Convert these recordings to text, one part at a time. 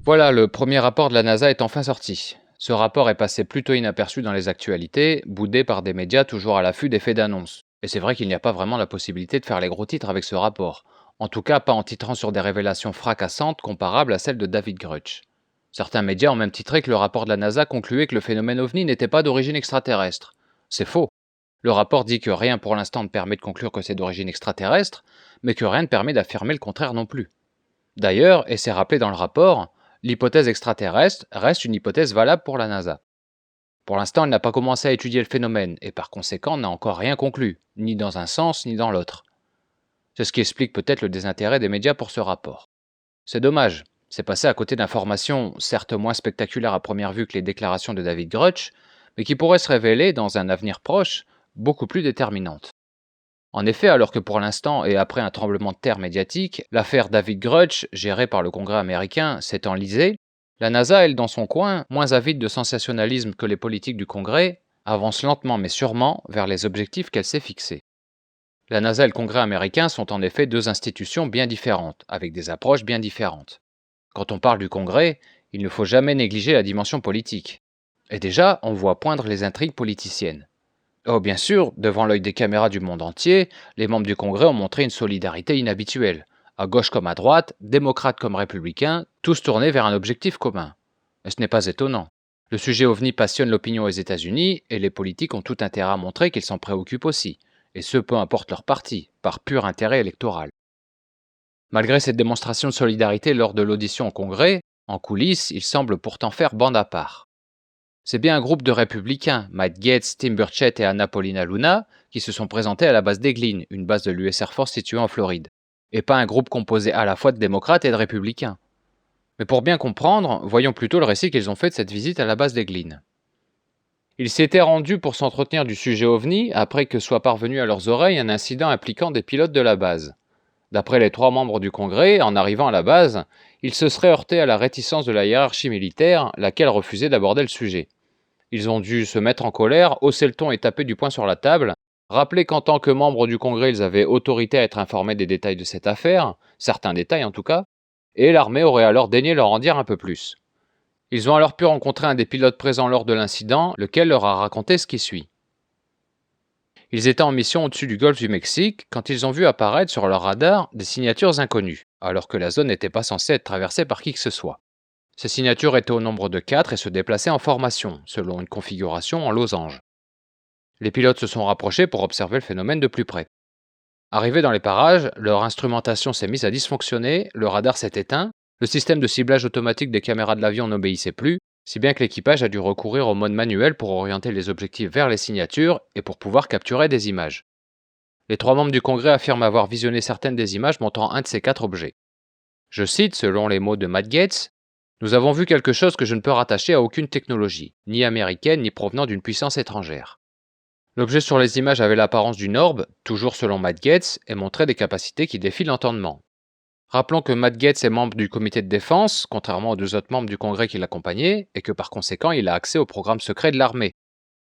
Voilà, le premier rapport de la NASA est enfin sorti. Ce rapport est passé plutôt inaperçu dans les actualités, boudé par des médias toujours à l'affût des faits d'annonce. Et c'est vrai qu'il n'y a pas vraiment la possibilité de faire les gros titres avec ce rapport. En tout cas, pas en titrant sur des révélations fracassantes comparables à celles de David Grutch. Certains médias ont même titré que le rapport de la NASA concluait que le phénomène OVNI n'était pas d'origine extraterrestre. C'est faux. Le rapport dit que rien pour l'instant ne permet de conclure que c'est d'origine extraterrestre, mais que rien ne permet d'affirmer le contraire non plus. D'ailleurs, et c'est rappelé dans le rapport, l'hypothèse extraterrestre reste une hypothèse valable pour la NASA. Pour l'instant, elle n'a pas commencé à étudier le phénomène et par conséquent n'a encore rien conclu, ni dans un sens ni dans l'autre. C'est ce qui explique peut-être le désintérêt des médias pour ce rapport. C'est dommage, c'est passé à côté d'informations certes moins spectaculaires à première vue que les déclarations de David Grutch, mais qui pourraient se révéler, dans un avenir proche, beaucoup plus déterminantes. En effet, alors que pour l'instant et après un tremblement de terre médiatique, l'affaire David Grutch, gérée par le Congrès américain, s'est enlisée, la NASA, elle, dans son coin, moins avide de sensationnalisme que les politiques du Congrès, avance lentement mais sûrement vers les objectifs qu'elle s'est fixés. La NASA et le Congrès américain sont en effet deux institutions bien différentes, avec des approches bien différentes. Quand on parle du Congrès, il ne faut jamais négliger la dimension politique. Et déjà, on voit poindre les intrigues politiciennes. Oh, bien sûr, devant l'œil des caméras du monde entier, les membres du Congrès ont montré une solidarité inhabituelle. À gauche comme à droite, démocrates comme républicains, tous tournés vers un objectif commun. Et ce n'est pas étonnant. Le sujet OVNI passionne l'opinion aux États-Unis et les politiques ont tout intérêt à montrer qu'ils s'en préoccupent aussi. Et ce, peu importe leur parti, par pur intérêt électoral. Malgré cette démonstration de solidarité lors de l'audition au Congrès, en coulisses, ils semblent pourtant faire bande à part. C'est bien un groupe de républicains, Matt Gaetz, Tim Burchett et Anna Paulina Luna, qui se sont présentés à la base d'Eglin, une base de l'US Air Force située en Floride, et pas un groupe composé à la fois de démocrates et de républicains. Mais pour bien comprendre, voyons plutôt le récit qu'ils ont fait de cette visite à la base d'Eglin. Ils s'étaient rendus pour s'entretenir du sujet OVNI après que soit parvenu à leurs oreilles un incident impliquant des pilotes de la base. D'après les 3 membres du Congrès, en arrivant à la base, ils se seraient heurtés à la réticence de la hiérarchie militaire, laquelle refusait d'aborder le sujet. Ils ont dû se mettre en colère, hausser le ton et taper du poing sur la table, rappeler qu'en tant que membres du Congrès, ils avaient autorité à être informés des détails de cette affaire, certains détails en tout cas, et l'armée aurait alors daigné leur en dire un peu plus. Ils ont alors pu rencontrer un des pilotes présents lors de l'incident, lequel leur a raconté ce qui suit. Ils étaient en mission au-dessus du golfe du Mexique quand ils ont vu apparaître sur leur radar des signatures inconnues, alors que la zone n'était pas censée être traversée par qui que ce soit. Ces signatures étaient au nombre de 4 et se déplaçaient en formation, selon une configuration en losange. Les pilotes se sont rapprochés pour observer le phénomène de plus près. Arrivés dans les parages, leur instrumentation s'est mise à dysfonctionner, le radar s'est éteint, le système de ciblage automatique des caméras de l'avion n'obéissait plus, si bien que l'équipage a dû recourir au mode manuel pour orienter les objectifs vers les signatures et pour pouvoir capturer des images. Les 3 membres du Congrès affirment avoir visionné certaines des images montrant un de ces 4 objets. Je cite, selon les mots de Matt Gaetz, « Nous avons vu quelque chose que je ne peux rattacher à aucune technologie, ni américaine ni provenant d'une puissance étrangère. » L'objet sur les images avait l'apparence d'une orbe, toujours selon Matt Gaetz, et montrait des capacités qui défient l'entendement. Rappelons que Matt Gaetz est membre du comité de défense, contrairement aux 2 autres membres du Congrès qui l'accompagnaient, et que par conséquent il a accès au programme secret de l'armée.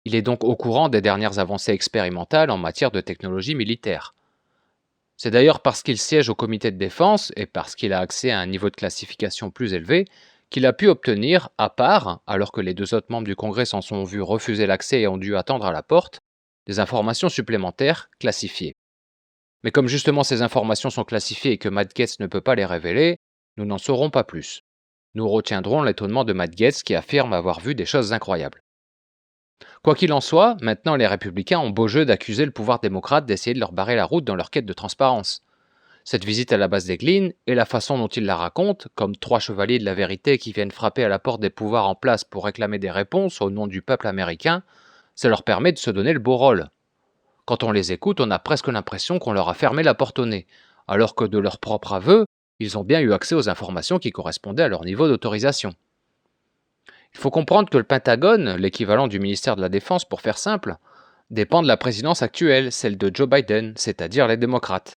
Il est donc au courant des dernières avancées expérimentales en matière de technologie militaire. C'est d'ailleurs parce qu'il siège au comité de défense, et parce qu'il a accès à un niveau de classification plus élevé, qu'il a pu obtenir, à part, alors que les 2 autres membres du Congrès s'en sont vus refuser l'accès et ont dû attendre à la porte, des informations supplémentaires classifiées. Mais comme justement ces informations sont classifiées et que Matt Gaetz ne peut pas les révéler, nous n'en saurons pas plus. Nous retiendrons l'étonnement de Matt Gaetz qui affirme avoir vu des choses incroyables. Quoi qu'il en soit, maintenant les républicains ont beau jeu d'accuser le pouvoir démocrate d'essayer de leur barrer la route dans leur quête de transparence. Cette visite à la base d'Eglin et la façon dont ils la racontent, comme 3 chevaliers de la vérité qui viennent frapper à la porte des pouvoirs en place pour réclamer des réponses au nom du peuple américain, ça leur permet de se donner le beau rôle. Quand on les écoute, on a presque l'impression qu'on leur a fermé la porte au nez, alors que de leur propre aveu, ils ont bien eu accès aux informations qui correspondaient à leur niveau d'autorisation. Il faut comprendre que le Pentagone, l'équivalent du ministère de la Défense pour faire simple, dépend de la présidence actuelle, celle de Joe Biden, c'est-à-dire les démocrates.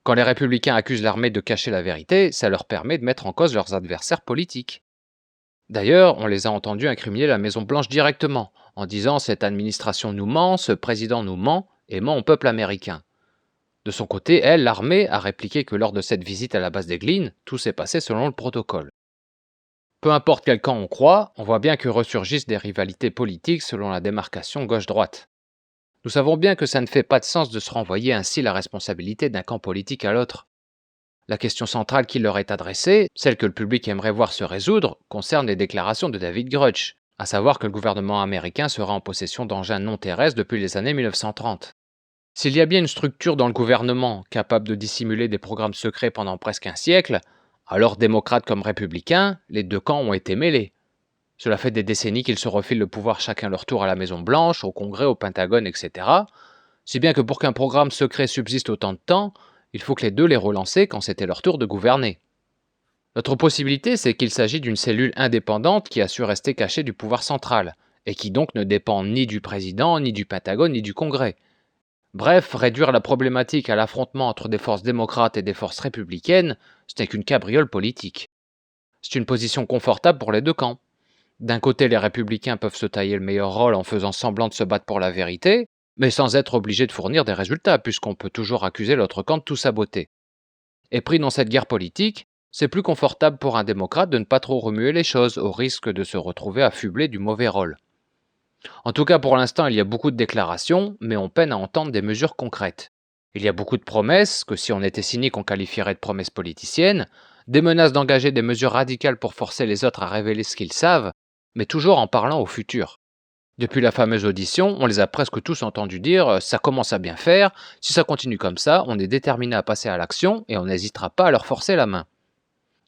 Quand les républicains accusent l'armée de cacher la vérité, ça leur permet de mettre en cause leurs adversaires politiques. D'ailleurs, on les a entendus incriminer la Maison-Blanche directement, en disant « cette administration nous ment, ce président nous ment et ment au peuple américain ». De son côté, elle, l'armée, a répliqué que lors de cette visite à la base d'Eglin, tout s'est passé selon le protocole. Peu importe quel camp on croit, on voit bien que ressurgissent des rivalités politiques selon la démarcation gauche-droite. Nous savons bien que ça ne fait pas de sens de se renvoyer ainsi la responsabilité d'un camp politique à l'autre. La question centrale qui leur est adressée, celle que le public aimerait voir se résoudre, concerne les déclarations de David Grush, à savoir que le gouvernement américain sera en possession d'engins non terrestres depuis les années 1930. S'il y a bien une structure dans le gouvernement capable de dissimuler des programmes secrets pendant presque un siècle, alors démocrates comme républicains, les deux camps ont été mêlés. Cela fait des décennies qu'ils se refilent le pouvoir chacun leur tour à la Maison-Blanche, au Congrès, au Pentagone, etc. Si bien que pour qu'un programme secret subsiste autant de temps, il faut que les deux les relancent quand c'était leur tour de gouverner. L'autre possibilité, c'est qu'il s'agit d'une cellule indépendante qui a su rester cachée du pouvoir central, et qui donc ne dépend ni du président, ni du Pentagone, ni du Congrès. Bref, réduire la problématique à l'affrontement entre des forces démocrates et des forces républicaines, ce n'est qu'une cabriole politique. C'est une position confortable pour les deux camps. D'un côté, les républicains peuvent se tailler le meilleur rôle en faisant semblant de se battre pour la vérité, mais sans être obligés de fournir des résultats, puisqu'on peut toujours accuser l'autre camp de tout saboter. Et pris dans cette guerre politique, c'est plus confortable pour un démocrate de ne pas trop remuer les choses, au risque de se retrouver affublé du mauvais rôle. En tout cas, pour l'instant, il y a beaucoup de déclarations, mais on peine à entendre des mesures concrètes. Il y a beaucoup de promesses, que si on était cynique on qualifierait de promesses politiciennes, des menaces d'engager des mesures radicales pour forcer les autres à révéler ce qu'ils savent, mais toujours en parlant au futur. Depuis la fameuse audition, on les a presque tous entendus dire ça commence à bien faire, si ça continue comme ça, on est déterminé à passer à l'action et on n'hésitera pas à leur forcer la main.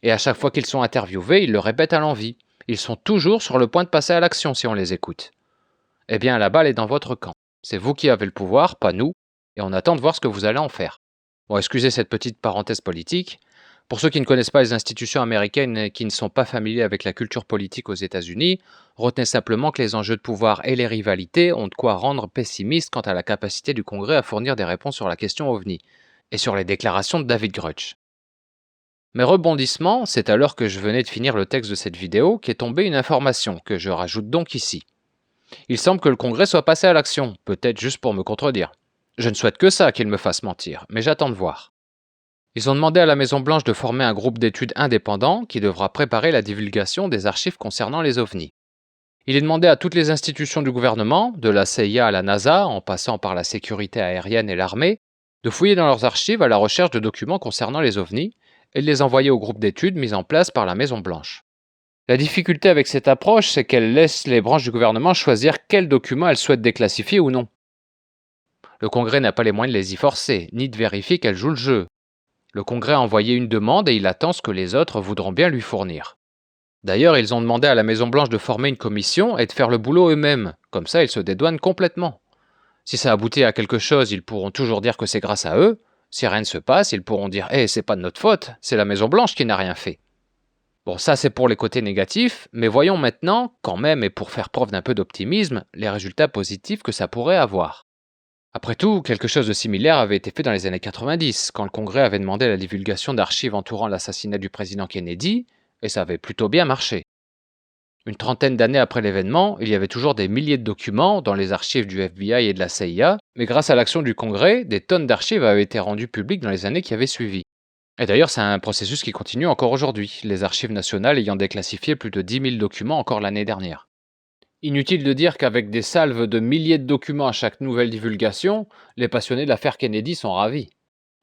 Et à chaque fois qu'ils sont interviewés, ils le répètent à l'envi. Ils sont toujours sur le point de passer à l'action si on les écoute. Eh bien, la balle est dans votre camp. C'est vous qui avez le pouvoir, pas nous, et on attend de voir ce que vous allez en faire. Bon, excusez cette petite parenthèse politique. Pour ceux qui ne connaissent pas les institutions américaines et qui ne sont pas familiers avec la culture politique aux États-Unis, retenez simplement que les enjeux de pouvoir et les rivalités ont de quoi rendre pessimiste quant à la capacité du Congrès à fournir des réponses sur la question OVNI, et sur les déclarations de David Grush. Mais rebondissement, c'est alors que je venais de finir le texte de cette vidéo qu'est tombée une information que je rajoute donc ici. Il semble que le Congrès soit passé à l'action, peut-être juste pour me contredire. Je ne souhaite que ça qu'il me fasse mentir, mais j'attends de voir. Ils ont demandé à la Maison-Blanche de former un groupe d'études indépendant qui devra préparer la divulgation des archives concernant les OVNI. Il est demandé à toutes les institutions du gouvernement, de la CIA à la NASA, en passant par la sécurité aérienne et l'armée, de fouiller dans leurs archives à la recherche de documents concernant les OVNI et de les envoyer au groupe d'études mis en place par la Maison-Blanche. La difficulté avec cette approche, c'est qu'elle laisse les branches du gouvernement choisir quels documents elles souhaitent déclassifier ou non. Le Congrès n'a pas les moyens de les y forcer, ni de vérifier qu'elles jouent le jeu. Le Congrès a envoyé une demande et il attend ce que les autres voudront bien lui fournir. D'ailleurs, ils ont demandé à la Maison-Blanche de former une commission et de faire le boulot eux-mêmes, comme ça ils se dédouanent complètement. Si ça aboutit à quelque chose, ils pourront toujours dire que c'est grâce à eux. Si rien ne se passe, ils pourront dire « c'est pas de notre faute, c'est la Maison-Blanche qui n'a rien fait ». Bon, ça c'est pour les côtés négatifs, mais voyons maintenant, quand même et pour faire preuve d'un peu d'optimisme, les résultats positifs que ça pourrait avoir. Après tout, quelque chose de similaire avait été fait dans les années 90, quand le Congrès avait demandé la divulgation d'archives entourant l'assassinat du président Kennedy, et ça avait plutôt bien marché. Une trentaine d'années après l'événement, il y avait toujours des milliers de documents dans les archives du FBI et de la CIA, mais grâce à l'action du Congrès, des tonnes d'archives avaient été rendues publiques dans les années qui avaient suivi. Et d'ailleurs, c'est un processus qui continue encore aujourd'hui, les archives nationales ayant déclassifié plus de 10 000 documents encore l'année dernière. Inutile de dire qu'avec des salves de milliers de documents à chaque nouvelle divulgation, les passionnés de l'affaire Kennedy sont ravis.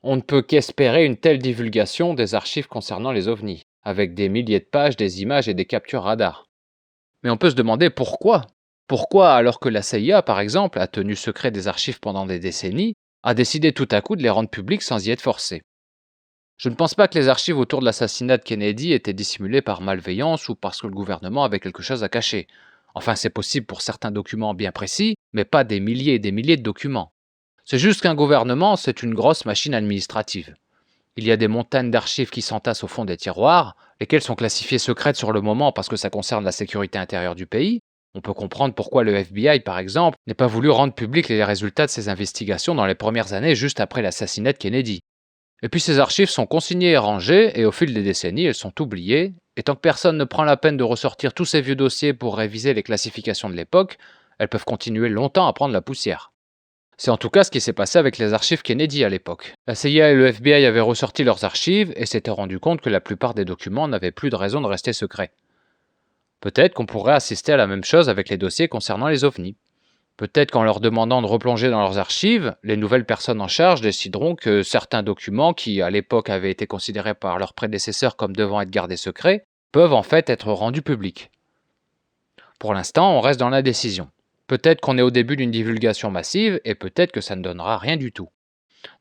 On ne peut qu'espérer une telle divulgation des archives concernant les OVNI, avec des milliers de pages, des images et des captures radar. Mais on peut se demander pourquoi. Pourquoi, alors que la CIA, par exemple, a tenu secret des archives pendant des décennies, a décidé tout à coup de les rendre publiques sans y être forcé. Je ne pense pas que les archives autour de l'assassinat de Kennedy étaient dissimulées par malveillance ou parce que le gouvernement avait quelque chose à cacher. Enfin, c'est possible pour certains documents bien précis, mais pas des milliers et des milliers de documents. C'est juste qu'un gouvernement, c'est une grosse machine administrative. Il y a des montagnes d'archives qui s'entassent au fond des tiroirs, lesquelles sont classifiées secrètes sur le moment parce que ça concerne la sécurité intérieure du pays. On peut comprendre pourquoi le FBI, par exemple, n'ait pas voulu rendre publics les résultats de ses investigations dans les premières années juste après l'assassinat de Kennedy. Et puis ces archives sont consignées et rangées, et au fil des décennies, elles sont oubliées, et tant que personne ne prend la peine de ressortir tous ces vieux dossiers pour réviser les classifications de l'époque, elles peuvent continuer longtemps à prendre la poussière. C'est en tout cas ce qui s'est passé avec les archives Kennedy à l'époque. La CIA et le FBI avaient ressorti leurs archives et s'étaient rendu compte que la plupart des documents n'avaient plus de raison de rester secrets. Peut-être qu'on pourrait assister à la même chose avec les dossiers concernant les ovnis. Peut-être qu'en leur demandant de replonger dans leurs archives, les nouvelles personnes en charge décideront que certains documents qui, à l'époque, avaient été considérés par leurs prédécesseurs comme devant être gardés secrets, peuvent en fait être rendus publics. Pour l'instant, on reste dans l'indécision. Peut-être qu'on est au début d'une divulgation massive et peut-être que ça ne donnera rien du tout.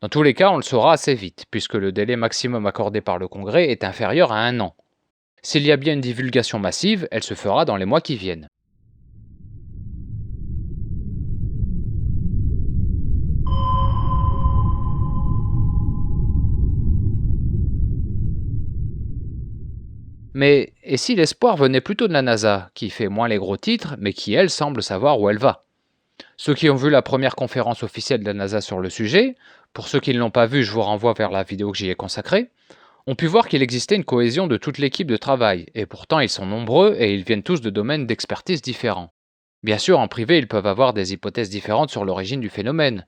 Dans tous les cas, on le saura assez vite, puisque le délai maximum accordé par le Congrès est inférieur à 1 an. S'il y a bien une divulgation massive, elle se fera dans les mois qui viennent. Mais et si l'espoir venait plutôt de la NASA, qui fait moins les gros titres, mais qui, elle, semble savoir où elle va? Ceux qui ont vu la première conférence officielle de la NASA sur le sujet, pour ceux qui ne l'ont pas vu, je vous renvoie vers la vidéo que j'y ai consacrée, ont pu voir qu'il existait une cohésion de toute l'équipe de travail, et pourtant ils sont nombreux et ils viennent tous de domaines d'expertise différents. Bien sûr, en privé, ils peuvent avoir des hypothèses différentes sur l'origine du phénomène,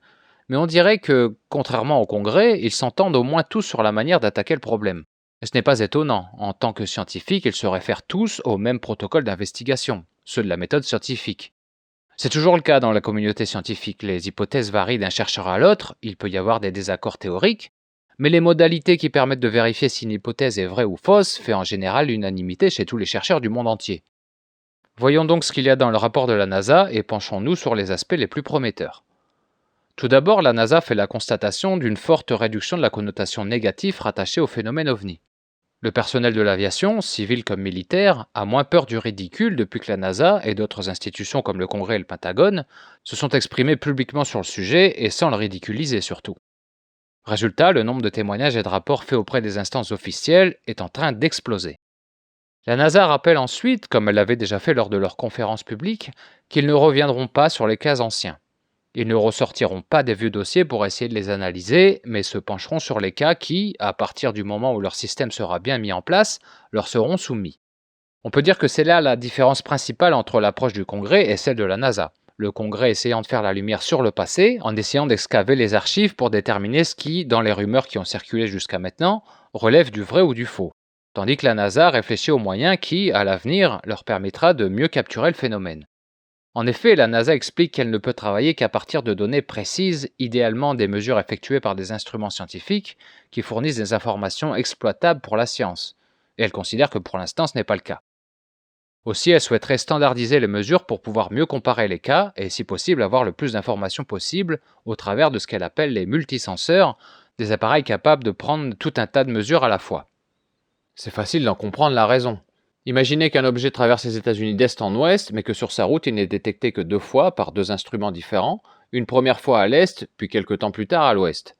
mais on dirait que, contrairement au Congrès, ils s'entendent au moins tous sur la manière d'attaquer le problème. Et ce n'est pas étonnant, en tant que scientifiques, ils se réfèrent tous au même protocole d'investigation, ceux de la méthode scientifique. C'est toujours le cas dans la communauté scientifique, les hypothèses varient d'un chercheur à l'autre, il peut y avoir des désaccords théoriques, mais les modalités qui permettent de vérifier si une hypothèse est vraie ou fausse fait en général l'unanimité chez tous les chercheurs du monde entier. Voyons donc ce qu'il y a dans le rapport de la NASA et penchons-nous sur les aspects les plus prometteurs. Tout d'abord, la NASA fait la constatation d'une forte réduction de la connotation négative rattachée au phénomène OVNI. Le personnel de l'aviation, civil comme militaire, a moins peur du ridicule depuis que la NASA et d'autres institutions comme le Congrès et le Pentagone se sont exprimés publiquement sur le sujet et sans le ridiculiser surtout. Résultat, le nombre de témoignages et de rapports faits auprès des instances officielles est en train d'exploser. La NASA rappelle ensuite, comme elle l'avait déjà fait lors de leurs conférences publiques, qu'ils ne reviendront pas sur les cas anciens. Ils ne ressortiront pas des vieux dossiers pour essayer de les analyser, mais se pencheront sur les cas qui, à partir du moment où leur système sera bien mis en place, leur seront soumis. On peut dire que c'est là la différence principale entre l'approche du Congrès et celle de la NASA. Le Congrès essayant de faire la lumière sur le passé, en essayant d'excaver les archives pour déterminer ce qui, dans les rumeurs qui ont circulé jusqu'à maintenant, relève du vrai ou du faux. Tandis que la NASA réfléchit aux moyens qui, à l'avenir, leur permettra de mieux capturer le phénomène. En effet, la NASA explique qu'elle ne peut travailler qu'à partir de données précises, idéalement des mesures effectuées par des instruments scientifiques qui fournissent des informations exploitables pour la science. Et elle considère que pour l'instant ce n'est pas le cas. Aussi, elle souhaiterait standardiser les mesures pour pouvoir mieux comparer les cas et, si possible, avoir le plus d'informations possible au travers de ce qu'elle appelle les multisenseurs, des appareils capables de prendre tout un tas de mesures à la fois. C'est facile d'en comprendre la raison. Imaginez qu'un objet traverse les États-Unis d'est en ouest, mais que sur sa route il n'est détecté que 2 fois par 2 instruments différents, une première fois à l'est, puis quelques temps plus tard à l'ouest.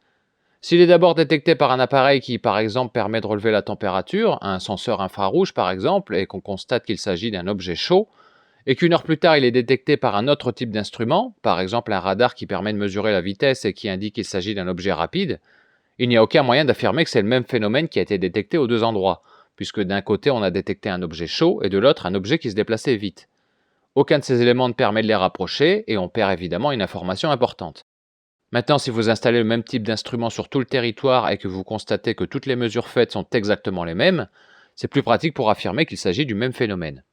S'il est d'abord détecté par un appareil qui, par exemple, permet de relever la température, un senseur infrarouge par exemple, et qu'on constate qu'il s'agit d'un objet chaud, et qu'une heure plus tard il est détecté par un autre type d'instrument, par exemple un radar qui permet de mesurer la vitesse et qui indique qu'il s'agit d'un objet rapide, il n'y a aucun moyen d'affirmer que c'est le même phénomène qui a été détecté aux 2 endroits, puisque d'un côté on a détecté un objet chaud et de l'autre un objet qui se déplaçait vite. Aucun de ces éléments ne permet de les rapprocher et on perd évidemment une information importante. Maintenant, si vous installez le même type d'instrument sur tout le territoire et que vous constatez que toutes les mesures faites sont exactement les mêmes, c'est plus pratique pour affirmer qu'il s'agit du même phénomène.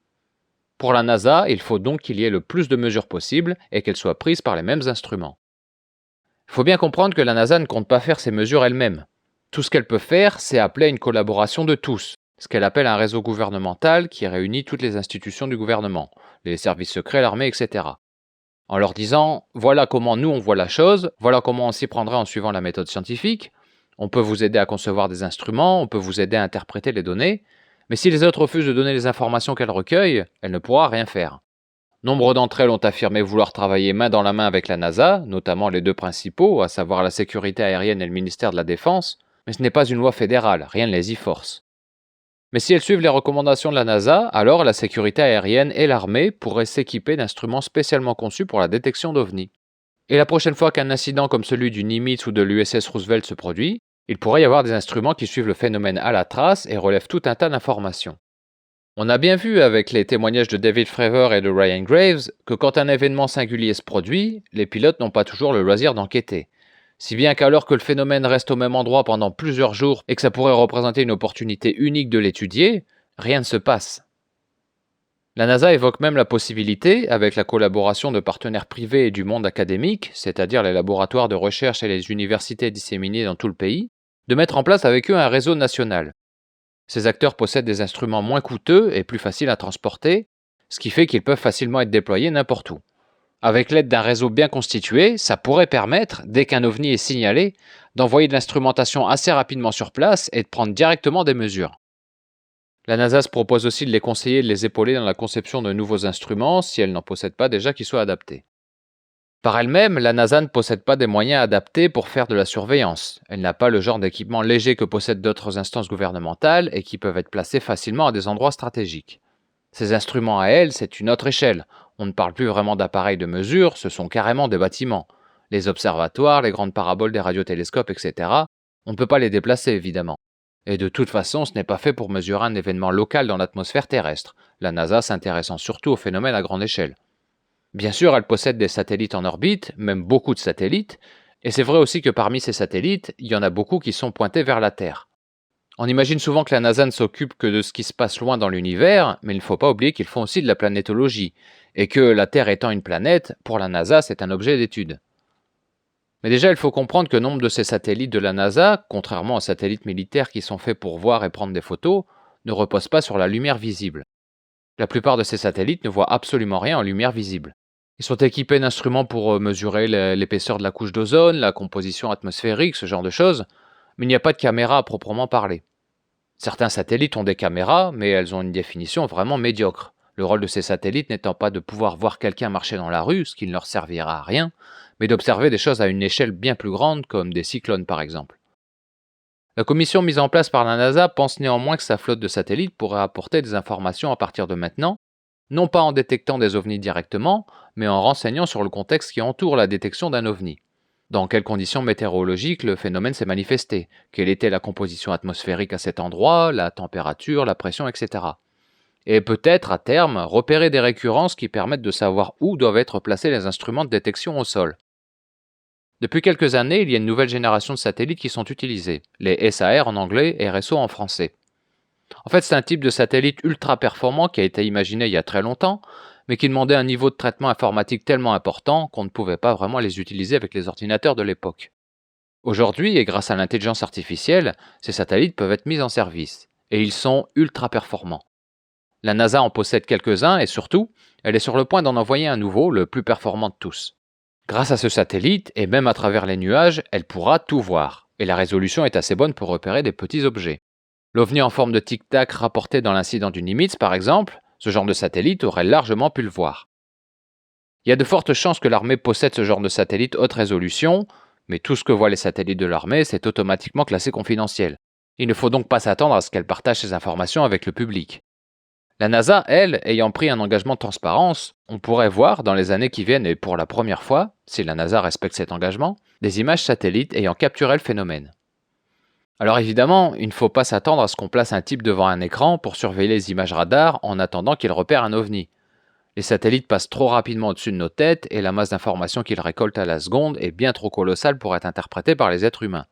Pour la NASA, il faut donc qu'il y ait le plus de mesures possible et qu'elles soient prises par les mêmes instruments. Il faut bien comprendre que la NASA ne compte pas faire ces mesures elle-même. Tout ce qu'elle peut faire, c'est appeler à une collaboration de tous, ce qu'elle appelle un réseau gouvernemental qui réunit toutes les institutions du gouvernement, les services secrets, l'armée, etc. En leur disant « voilà comment nous on voit la chose, voilà comment on s'y prendrait en suivant la méthode scientifique, on peut vous aider à concevoir des instruments, on peut vous aider à interpréter les données, mais si les autres refusent de donner les informations qu'elle recueille, elle ne pourra rien faire. » Nombre d'entre elles ont affirmé vouloir travailler main dans la main avec la NASA, notamment les 2 principaux, à savoir la sécurité aérienne et le ministère de la Défense, mais ce n'est pas une loi fédérale, rien ne les y force. Mais si elles suivent les recommandations de la NASA, alors la sécurité aérienne et l'armée pourraient s'équiper d'instruments spécialement conçus pour la détection d'OVNI. Et la prochaine fois qu'un incident comme celui du Nimitz ou de l'USS Roosevelt se produit, il pourrait y avoir des instruments qui suivent le phénomène à la trace et relèvent tout un tas d'informations. On a bien vu avec les témoignages de David Fravor et de Ryan Graves que quand un événement singulier se produit, les pilotes n'ont pas toujours le loisir d'enquêter. Si bien qu'alors que le phénomène reste au même endroit pendant plusieurs jours et que ça pourrait représenter une opportunité unique de l'étudier, rien ne se passe. La NASA évoque même la possibilité, avec la collaboration de partenaires privés et du monde académique, c'est-à-dire les laboratoires de recherche et les universités disséminées dans tout le pays, de mettre en place avec eux un réseau national. Ces acteurs possèdent des instruments moins coûteux et plus faciles à transporter, ce qui fait qu'ils peuvent facilement être déployés n'importe où. Avec l'aide d'un réseau bien constitué, ça pourrait permettre, dès qu'un ovni est signalé, d'envoyer de l'instrumentation assez rapidement sur place et de prendre directement des mesures. La NASA se propose aussi de les conseiller et de les épauler dans la conception de nouveaux instruments si elle n'en possède pas déjà qui soient adaptés. Par elle-même, la NASA ne possède pas des moyens adaptés pour faire de la surveillance. Elle n'a pas le genre d'équipement léger que possèdent d'autres instances gouvernementales et qui peuvent être placés facilement à des endroits stratégiques. Ces instruments à elle, c'est une autre échelle. On ne parle plus vraiment d'appareils de mesure, ce sont carrément des bâtiments. Les observatoires, les grandes paraboles des radiotélescopes, etc. On ne peut pas les déplacer, évidemment. Et de toute façon, ce n'est pas fait pour mesurer un événement local dans l'atmosphère terrestre, la NASA s'intéressant surtout aux phénomènes à grande échelle. Bien sûr, elle possède des satellites en orbite, même beaucoup de satellites, et c'est vrai aussi que parmi ces satellites, il y en a beaucoup qui sont pointés vers la Terre. On imagine souvent que la NASA ne s'occupe que de ce qui se passe loin dans l'univers, mais il ne faut pas oublier qu'ils font aussi de la planétologie, et que la Terre étant une planète, pour la NASA, c'est un objet d'étude. Mais déjà, il faut comprendre que nombre de ces satellites de la NASA, contrairement aux satellites militaires qui sont faits pour voir et prendre des photos, ne reposent pas sur la lumière visible. La plupart de ces satellites ne voient absolument rien en lumière visible. Ils sont équipés d'instruments pour mesurer l'épaisseur de la couche d'ozone, la composition atmosphérique, ce genre de choses, mais il n'y a pas de caméra à proprement parler. Certains satellites ont des caméras, mais elles ont une définition vraiment médiocre. Le rôle de ces satellites n'étant pas de pouvoir voir quelqu'un marcher dans la rue, ce qui ne leur servira à rien, mais d'observer des choses à une échelle bien plus grande, comme des cyclones par exemple. La commission mise en place par la NASA pense néanmoins que sa flotte de satellites pourrait apporter des informations à partir de maintenant, non pas en détectant des ovnis directement, mais en renseignant sur le contexte qui entoure la détection d'un ovni. Dans quelles conditions météorologiques le phénomène s'est manifesté, quelle était la composition atmosphérique à cet endroit, la température, la pression, etc. Et peut-être, à terme, repérer des récurrences qui permettent de savoir où doivent être placés les instruments de détection au sol. Depuis quelques années, il y a une nouvelle génération de satellites qui sont utilisés, les SAR en anglais et RSO en français. En fait, c'est un type de satellite ultra performant qui a été imaginé il y a très longtemps, mais qui demandait un niveau de traitement informatique tellement important qu'on ne pouvait pas vraiment les utiliser avec les ordinateurs de l'époque. Aujourd'hui, et grâce à l'intelligence artificielle, ces satellites peuvent être mis en service, et ils sont ultra performants. La NASA en possède quelques-uns et surtout, elle est sur le point d'en envoyer un nouveau, le plus performant de tous. Grâce à ce satellite, et même à travers les nuages, elle pourra tout voir, et la résolution est assez bonne pour repérer des petits objets. L'OVNI en forme de tic-tac rapporté dans l'incident du Nimitz, par exemple, ce genre de satellite aurait largement pu le voir. Il y a de fortes chances que l'armée possède ce genre de satellite haute résolution, mais tout ce que voient les satellites de l'armée, c'est automatiquement classé confidentiel. Il ne faut donc pas s'attendre à ce qu'elle partage ces informations avec le public. La NASA, elle, ayant pris un engagement de transparence, on pourrait voir dans les années qui viennent et pour la première fois, si la NASA respecte cet engagement, des images satellites ayant capturé le phénomène. Alors évidemment, il ne faut pas s'attendre à ce qu'on place un type devant un écran pour surveiller les images radar en attendant qu'il repère un ovni. Les satellites passent trop rapidement au-dessus de nos têtes et la masse d'informations qu'ils récoltent à la seconde est bien trop colossale pour être interprétée par les êtres humains.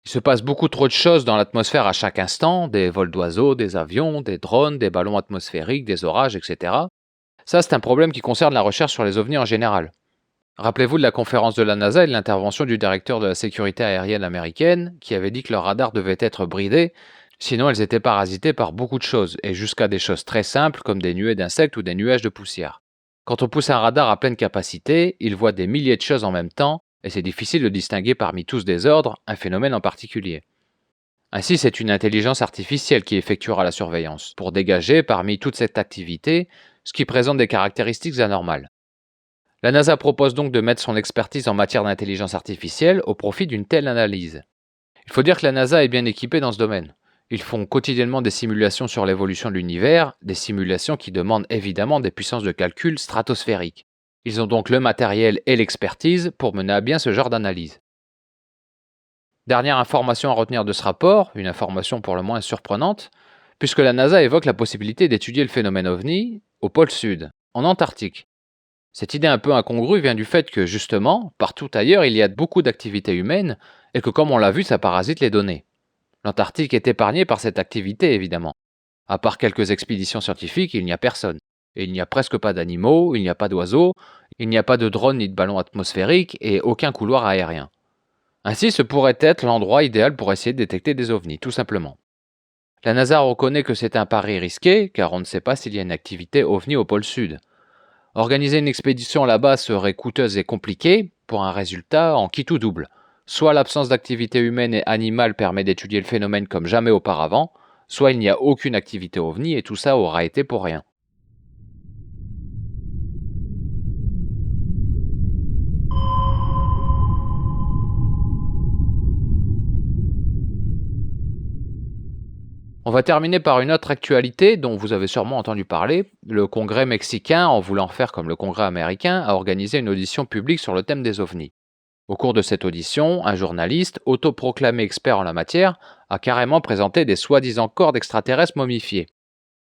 Il se passe beaucoup trop de choses dans l'atmosphère à chaque instant, des vols d'oiseaux, des avions, des drones, des ballons atmosphériques, des orages, etc. Ça, c'est un problème qui concerne la recherche sur les ovnis en général. Rappelez-vous de la conférence de la NASA et de l'intervention du directeur de la sécurité aérienne américaine, qui avait dit que leurs radars devaient être bridés, sinon elles étaient parasitées par beaucoup de choses, et jusqu'à des choses très simples comme des nuées d'insectes ou des nuages de poussière. Quand on pousse un radar à pleine capacité, il voit des milliers de choses en même temps, et c'est difficile de distinguer parmi tous désordres un phénomène en particulier. Ainsi, c'est une intelligence artificielle qui effectuera la surveillance, pour dégager parmi toute cette activité ce qui présente des caractéristiques anormales. La NASA propose donc de mettre son expertise en matière d'intelligence artificielle au profit d'une telle analyse. Il faut dire que la NASA est bien équipée dans ce domaine. Ils font quotidiennement des simulations sur l'évolution de l'univers, des simulations qui demandent évidemment des puissances de calcul stratosphériques. Ils ont donc le matériel et l'expertise pour mener à bien ce genre d'analyse. Dernière information à retenir de ce rapport, une information pour le moins surprenante, puisque la NASA évoque la possibilité d'étudier le phénomène OVNI au pôle Sud, en Antarctique. Cette idée un peu incongrue vient du fait que, justement, partout ailleurs, il y a beaucoup d'activités humaines et que, comme on l'a vu, ça parasite les données. L'Antarctique est épargnée par cette activité, évidemment. À part quelques expéditions scientifiques, il n'y a personne. Et il n'y a presque pas d'animaux, il n'y a pas d'oiseaux, il n'y a pas de drones ni de ballons atmosphériques et aucun couloir aérien. Ainsi, ce pourrait être l'endroit idéal pour essayer de détecter des ovnis, tout simplement. La NASA reconnaît que c'est un pari risqué, car on ne sait pas s'il y a une activité ovni au pôle sud. Organiser une expédition là-bas serait coûteuse et compliquée, pour un résultat en qui tout double. Soit l'absence d'activité humaine et animale permet d'étudier le phénomène comme jamais auparavant, soit il n'y a aucune activité ovni et tout ça aura été pour rien. On va terminer par une autre actualité dont vous avez sûrement entendu parler. Le Congrès mexicain, en voulant faire comme le Congrès américain, a organisé une audition publique sur le thème des ovnis. Au cours de cette audition, un journaliste, autoproclamé expert en la matière, a carrément présenté des soi-disant corps d'extraterrestres momifiés.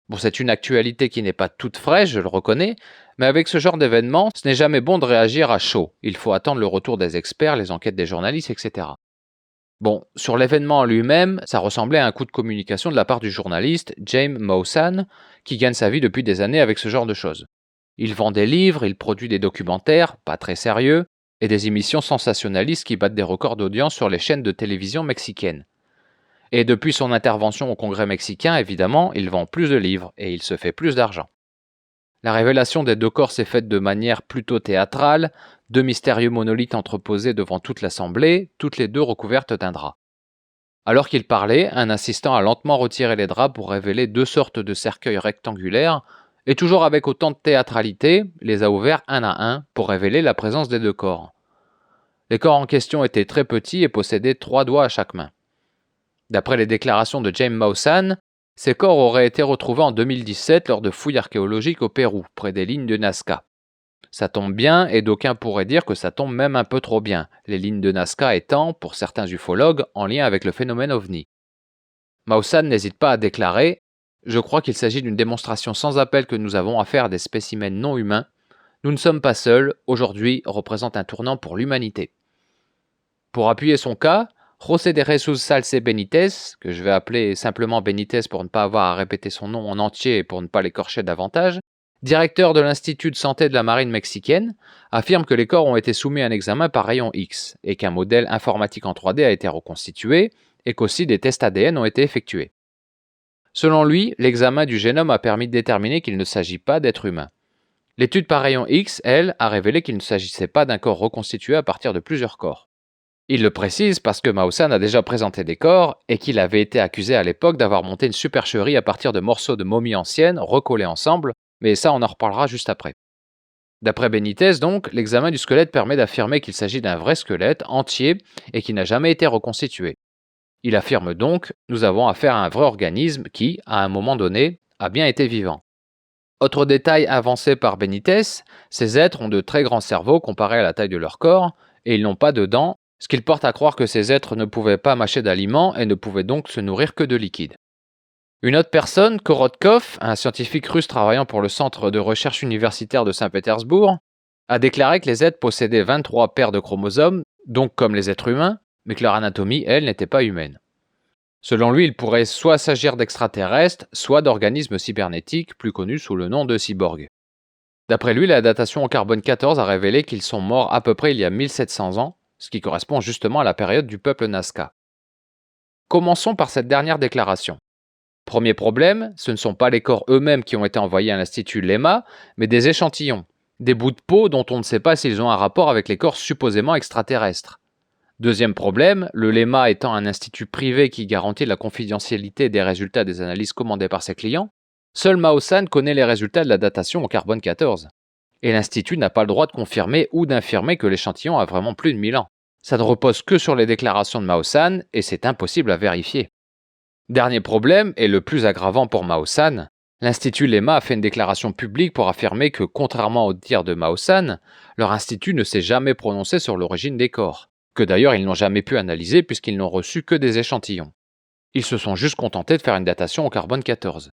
Bon, c'est une actualité qui n'est pas toute fraîche, je le reconnais, mais avec ce genre d'événement, ce n'est jamais bon de réagir à chaud. Il faut attendre le retour des experts, les enquêtes des journalistes, etc. Bon, sur l'événement en lui-même, ça ressemblait à un coup de communication de la part du journaliste James Maussan, qui gagne sa vie depuis des années avec ce genre de choses. Il vend des livres, il produit des documentaires, pas très sérieux, et des émissions sensationnalistes qui battent des records d'audience sur les chaînes de télévision mexicaines. Et depuis son intervention au Congrès mexicain, évidemment, il vend plus de livres et il se fait plus d'argent. La révélation des deux corps s'est faite de manière plutôt théâtrale, deux mystérieux monolithes entreposés devant toute l'assemblée, toutes les deux recouvertes d'un drap. Alors qu'il parlait, un assistant a lentement retiré les draps pour révéler deux sortes de cercueils rectangulaires, et toujours avec autant de théâtralité, les a ouverts un à un pour révéler la présence des deux corps. Les corps en question étaient très petits et possédaient 3 doigts à chaque main. D'après les déclarations de James Maussan, ces corps auraient été retrouvés en 2017 lors de fouilles archéologiques au Pérou, près des lignes de Nazca. Ça tombe bien, et d'aucuns pourraient dire que ça tombe même un peu trop bien, les lignes de Nazca étant, pour certains ufologues, en lien avec le phénomène ovni. Maussan n'hésite pas à déclarer « Je crois qu'il s'agit d'une démonstration sans appel que nous avons affaire à des spécimens non humains. Nous ne sommes pas seuls, aujourd'hui représente un tournant pour l'humanité. » Pour appuyer son cas, José de Jesus Salce Benítez, que je vais appeler simplement Benítez pour ne pas avoir à répéter son nom en entier et pour ne pas l'écorcher davantage, directeur de l'Institut de santé de la marine mexicaine, affirme que les corps ont été soumis à un examen par rayon X et qu'un modèle informatique en 3D a été reconstitué et qu'aussi des tests ADN ont été effectués. Selon lui, l'examen du génome a permis de déterminer qu'il ne s'agit pas d'êtres humains. L'étude par rayon X, elle, a révélé qu'il ne s'agissait pas d'un corps reconstitué à partir de plusieurs corps. Il le précise parce que Maussan a déjà présenté des corps et qu'il avait été accusé à l'époque d'avoir monté une supercherie à partir de morceaux de momies anciennes recollés ensemble, mais ça on en reparlera juste après. D'après Benítez donc, l'examen du squelette permet d'affirmer qu'il s'agit d'un vrai squelette entier et qui n'a jamais été reconstitué. Il affirme donc « Nous avons affaire à un vrai organisme qui, à un moment donné, a bien été vivant ». Autre détail avancé par Benítez, ces êtres ont de très grands cerveaux comparés à la taille de leur corps et ils n'ont pas de dents, ce qui porte à croire que ces êtres ne pouvaient pas mâcher d'aliments et ne pouvaient donc se nourrir que de liquide. Une autre personne, Korotkov, un scientifique russe travaillant pour le Centre de recherche universitaire de Saint-Pétersbourg, a déclaré que les êtres possédaient 23 paires de chromosomes, donc comme les êtres humains, mais que leur anatomie, elle, n'était pas humaine. Selon lui, il pourrait soit s'agir d'extraterrestres, soit d'organismes cybernétiques, plus connus sous le nom de cyborgs. D'après lui, la datation au carbone 14 a révélé qu'ils sont morts à peu près il y a 1700 ans, ce qui correspond justement à la période du peuple Nazca. Commençons par cette dernière déclaration. Premier problème, ce ne sont pas les corps eux-mêmes qui ont été envoyés à l'Institut LEMA, mais des échantillons, des bouts de peau dont on ne sait pas s'ils ont un rapport avec les corps supposément extraterrestres. Deuxième problème, le LEMA étant un institut privé qui garantit la confidentialité des résultats des analyses commandées par ses clients, seul Maussan connaît les résultats de la datation au carbone 14. Et l'Institut n'a pas le droit de confirmer ou d'infirmer que l'échantillon a vraiment plus de 1000 ans. Ça ne repose que sur les déclarations de Maussan et c'est impossible à vérifier. Dernier problème, et le plus aggravant pour Maussan, l'Institut LEMA a fait une déclaration publique pour affirmer que, contrairement aux dires de Maussan, leur institut ne s'est jamais prononcé sur l'origine des corps, que d'ailleurs ils n'ont jamais pu analyser puisqu'ils n'ont reçu que des échantillons. Ils se sont juste contentés de faire une datation au carbone 14.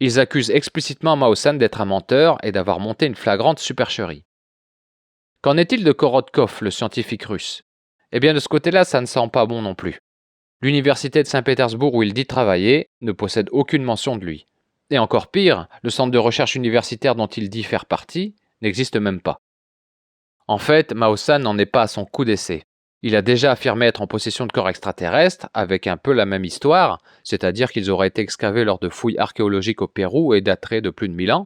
Ils accusent explicitement Maussan d'être un menteur et d'avoir monté une flagrante supercherie. Qu'en est-il de Korotkov, le scientifique russe? Eh bien de ce côté-là, ça ne sent pas bon non plus. L'université de Saint-Pétersbourg où il dit travailler ne possède aucune mention de lui. Et encore pire, le centre de recherche universitaire dont il dit faire partie n'existe même pas. En fait, Maussan n'en est pas à son coup d'essai. Il a déjà affirmé être en possession de corps extraterrestres, avec un peu la même histoire, c'est-à-dire qu'ils auraient été excavés lors de fouilles archéologiques au Pérou et dateraient de plus de 1000 ans.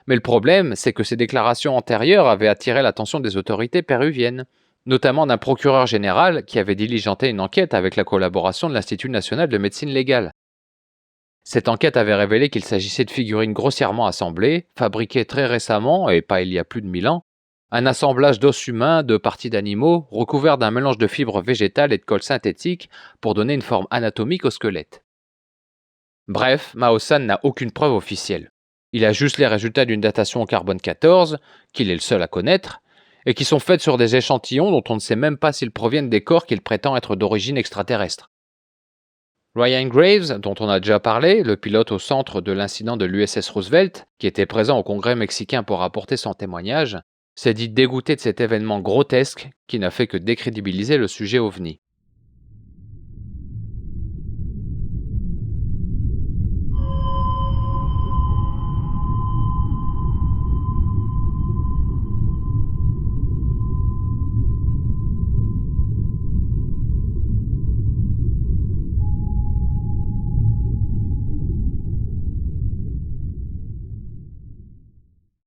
Mais le problème, c'est que ces déclarations antérieures avaient attiré l'attention des autorités péruviennes, notamment d'un procureur général qui avait diligenté une enquête avec la collaboration de l'Institut national de médecine légale. Cette enquête avait révélé qu'il s'agissait de figurines grossièrement assemblées, fabriquées très récemment, et pas il y a plus de 1000 ans, un assemblage d'os humains, de parties d'animaux, recouverts d'un mélange de fibres végétales et de colle synthétique pour donner une forme anatomique au squelette. Bref, Maussan n'a aucune preuve officielle. Il a juste les résultats d'une datation au carbone 14, qu'il est le seul à connaître, et qui sont faites sur des échantillons dont on ne sait même pas s'ils proviennent des corps qu'il prétend être d'origine extraterrestre. Ryan Graves, dont on a déjà parlé, le pilote au centre de l'incident de l'USS Roosevelt, qui était présent au Congrès mexicain pour apporter son témoignage, s'est dit dégoûté de cet événement grotesque qui n'a fait que décrédibiliser le sujet OVNI.